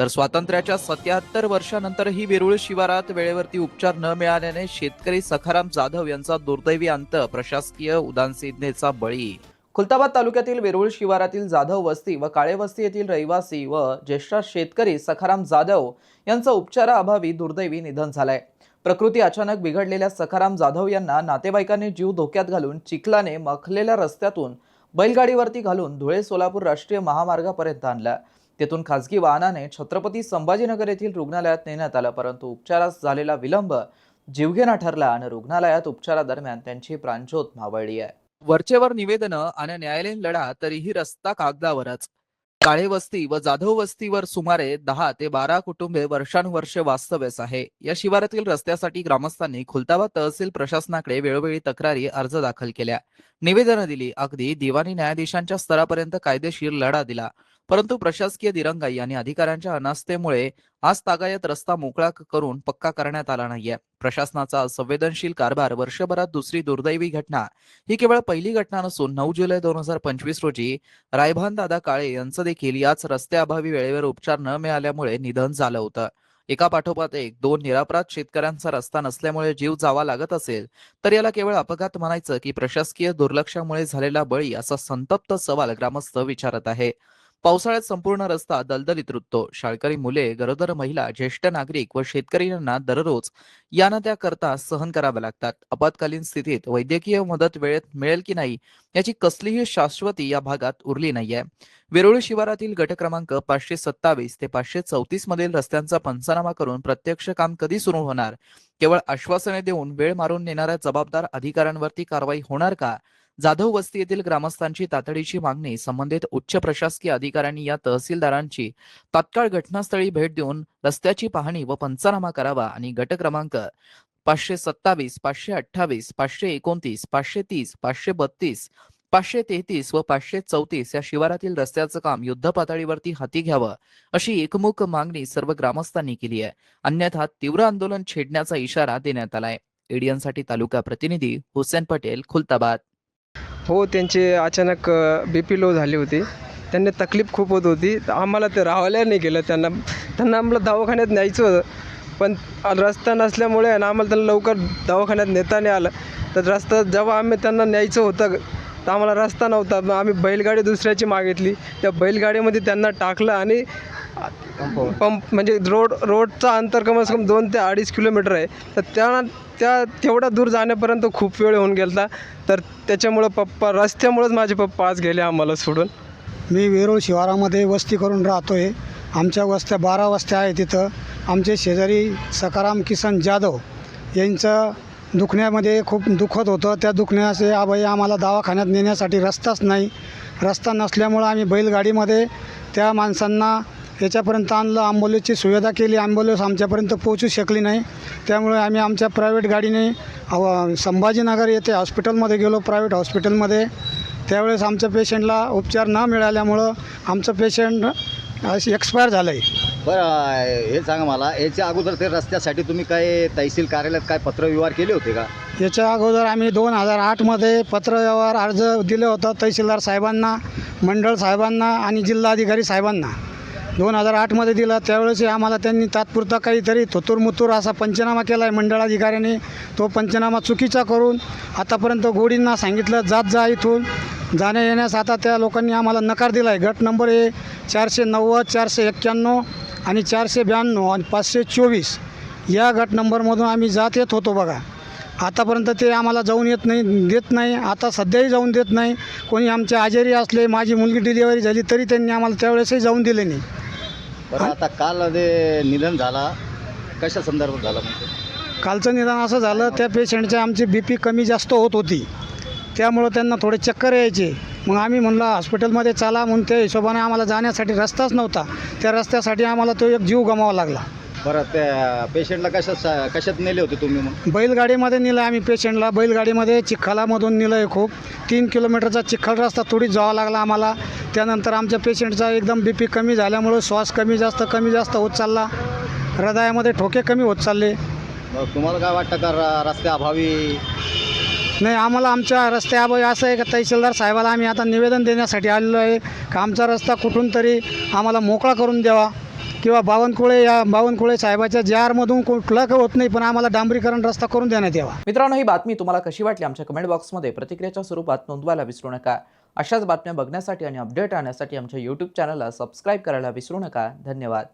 तर स्वातंत्र्याच्या 77 वर्षानंतरही वेरूळ शिवारात वेळेवरती उपचार न मिळाल्याने शेतकरी सखाराम जाधव यांचा दुर्दैवी अंत, प्रशासकीय उदासीनतेचा बळी। खुलताबाद तालुक्यातील वेरूळ शिवारातील जाधव वस्ती व काळे वस्ती येथील रहिवासी व ज्येष्ठ शेतकरी सखाराम जाधव यांचा उपचाराअभावी दुर्दैवी निधन झालंय। प्रकृती अचानक बिघडलेल्या सखाराम जाधव यांना नातेवाईकांनी जीव धोक्यात घालून चिखलाने मखलेल्या रस्त्यातून बैलगाडीवरती घालून धुळे सोलापूर राष्ट्रीय महामार्गापर्यंत आणलं। तेथून खासगी वाहनाने छत्रपती संभाजीनगर येथील रुग्णालयात नेण्यात आलं, परंतु उपचारास झालेला विलंब जीवघेणा ठरला आणि रुग्णालयात उपचारादरम्यान त्यांची प्राणज्योत मावळली आहे। वरचेवर निवेदनं आणि न्यायालयीन लढा तरीही रस्ता कागदावरच। काळे वस्ती व जाधव वस्तीवर सुमारे 10 ते 12 कुटुंबे वर्षानुवर्षे वास्तव्यास आहे। या शिवारातील रस्त्यासाठी ग्रामस्थांनी खुलताबाद तहसील प्रशासनाकडे वेळोवेळी तक्रारी अर्ज दाखल केल्या, निवेदनं दिली, अगदी दिवाणी न्यायाधीशांच्या स्तरापर्यंत कायदेशीर लढा दिला, परंतु प्रशासकीय दिरंगाई आणि अधिकाऱ्यांच्या अनास्थेमुळे आज तागायत रस्ता मोकळा करून पक्का करण्यात आला नाहीये। प्रशासनाचा असंवेदनशील कारभार, वर्षभरात दुसरी दुर्दैवी घटना। ही केवळ पहिली घटना नसून 9 जुलै 2025 रोजी रायभान दादा काळे यांचं देखील याच रस्त्याअभावी वेळेवर उपचार न मिळाल्यामुळे निधन झालं होतं। एका पाठोपाठ एक 2 निरपराध शेतकऱ्यांचा रस्ता नसल्यामुळे जीव जावा लागत असेल तर याला केवळ अपघात म्हणायचं की प्रशासकीय दुर्लक्षामुळे झालेला बळी, असा संतप्त सवाल ग्रामस्थ विचारत आहे। पावसाळ्यात संपूर्ण रस्ता दलदलीत रुततो। शाळकरी मुले, गरोदर महिला, ज्येष्ठ नागरिक व शेतकरी यांना दररोज यानं त्याकरता सहन करावे लागतात। आपत्कालीन स्थितीत वैद्यकीय मदत वेळेत मिळेल की नाही याची कसलीही शाश्वती या भागात उरली नाहीये। वेरूळ शिवारातील गट क्रमांक 527 ते 534 मधील रस्त्यांचा पंचनामा करून प्रत्यक्ष काम कधी सुरू होणार? केवळ आश्वासने देऊन वेळ मारून नेणाऱ्या जबाबदार अधिकाऱ्यांवरती कारवाई होणार का? जाधव वस्ती येथील ग्रामस्थांची तातडीची मागणी। संबंधित उच्च प्रशासकीय अधिकाऱ्यांनी या तहसीलदारांची तात्काळ घटनास्थळी भेट देऊन रस्त्याची पाहणी व पंचनामा करावा आणि गट क्रमांक 527, 528, 529, 530, 532, 533 व 534 या शिवारातील रस्त्याचं काम युद्ध पातळीवरती हाती घ्यावं, अशी एकमुख मागणी सर्व ग्रामस्थांनी केली आहे। अन्यथा तीव्र आंदोलन छेडण्याचा इशारा देण्यात आलाय। एडीएनसाठी तालुका प्रतिनिधी हुसेन पटेल, खुलताबाद। हो, त्यांचे अचानक BP लो झाली होती, त्यांना तकलीफ खूप होत होती। आम्हाला ते राहायला नाही गेलं, त्यांना आम्हाला दवाखान्यात न्यायचं होतं, पण रस्ता नसल्यामुळे आम्हाला त्यांना लवकर दवाखान्यात नेता नाही आलं। तर रस्ता जेव्हा आम्ही त्यांना न्यायचं होतं तर आम्हाला रस्ता नव्हता, मग आम्ही बैलगाडी दुसऱ्याची मागितली। त्या बैलगाडीमध्ये त्यांना टाकलं आणि पंप म्हणजे रोडचा अंतर कमीत कमी 2 ते 2.5 किलोमीटर आहे। तर तेवढा दूर जाण्यापर्यंत खूप वेळ होऊन गेला। तर त्याच्यामुळं रस्त्यामुळंच माझे पप्पा आज गेले आम्हाला सोडून। मी वेरूळ शिवारामध्ये वस्ती करून राहतो आहे। आमच्या वस्त्या 12 वस्त्या आहे। तिथं आमचे शेजारी सखाराम किसन जाधव यांचं दुखण्यामध्ये खूप दुखत होतं। त्या दुखण्याचे आबाई आम्हाला दवाखान्यात नेण्यासाठी रस्ताच नाही। रस्ता नसल्यामुळं आम्ही बैलगाडीमध्ये त्या माणसांना याच्यापर्यंत आणलं, ॲम्ब्युलन्सची सुविधा केली, ॲम्ब्युलन्स आमच्यापर्यंत पोहोचू शकली नाही। त्यामुळे आम्ही आमच्या प्रायव्हेट गाडीने संभाजीनगर येथे हॉस्पिटलमध्ये गेलो, प्रायव्हेट हॉस्पिटलमध्ये। त्यावेळेस आमच्या पेशंटला उपचार न मिळाल्यामुळं आमचं पेशंट एक्सपायर झालं आहे। बरं, हे सांगा मला, याच्या अगोदर ते रस्त्यासाठी तुम्ही काय तहसील कार्यालयात काय पत्रव्यवहार केले होते का? याच्या अगोदर आम्ही 2008मध्ये पत्रव्यवहार अर्ज दिलं होतं तहसीलदार साहेबांना, मंडळ साहेबांना आणि जिल्हाधिकारी साहेबांना। 2008मध्ये दिला, त्यावेळेस आम्हाला त्यांनी तात्पुरता काहीतरी थोतूरमुतूर असा पंचनामा केला आहे मंडळाधिकाऱ्यांनी। तो पंचनामा चुकीचा करून आतापर्यंत गोडींना सांगितलं जात जा इथून, जाण्या येण्यास आता त्या लोकांनी आम्हाला नकार दिला आहे। गट नंबर आहे 490, 491 आणि 492 आणि 524 या गट नंबरमधून आम्ही जात येत होतो बघा। आतापर्यंत ते आम्हाला जाऊन देत नाही, आता सध्याही जाऊन देत नाही। कोणी आमचे आजारी असले, माझी मुलगी डिलिव्हरी झाली तरी त्यांनी आम्हाला त्यावेळेसही जाऊन दिले नाही। बरं, आता काल ते निधन झाला, कशा संदर्भात झाला म्हणजे? कालचं निदान असं झालं, त्या पेशंटच्या आमची BP कमी जास्त होत होती, त्यामुळं त्यांना थोडे चक्कर यायचे। मग आम्ही म्हणलं हॉस्पिटलमध्ये चला, म्हणून त्या हिशोबाने आम्हाला जाण्यासाठी रस्ताच नव्हता। त्या रस्त्यासाठी आम्हाला तो एक जीव गमावा लागला। बरं, त्या पेशंटला कशात नेले होते तुम्ही मग? बैलगाडीमध्ये नेलं आम्ही पेशंटला, बैलगाडीमध्ये चिखलामधून नेलं आहे। खूप 3 किलोमीटरचा चिखल रस्ता तोडीत जावा लागला आम्हाला। त्यानंतर आमच्या पेशंटचा एकदम BP कमी झाल्यामुळं श्वास कमी जास्त होत चालला, हृदयामध्ये ठोके कमी होत चालले। मग तुम्हाला काय वाटतं का रस्त्याअभावी? नाही, आम्हाला आमच्या रस्त्याअभावी असं आहे का तहसीलदार साहेबाला आम्ही आता निवेदन देण्यासाठी आलेलो आहे का आमचा रस्ता कुठून तरी आम्हाला मोकळा करून द्यावा। किंवा बावनकुळे साहेबाच्या JRमधून कुठलं काही होत नाही, पण आम्हाला डांबरीकरण रस्ता करून देण्यात यावा. मित्रांनो, ही बातमी तुम्हाला कशी वाटली आमच्या कमेंट बॉक्समध्ये प्रतिक्रियेच्या स्वरूपात नोंदवायला विसरू नका. अशाच बातम्या बघण्यासाठी आणि अपडेट राहण्यासाठी आमच्या YouTube चॅनलला सबस्क्राईब करायला विसरू नका. धन्यवाद.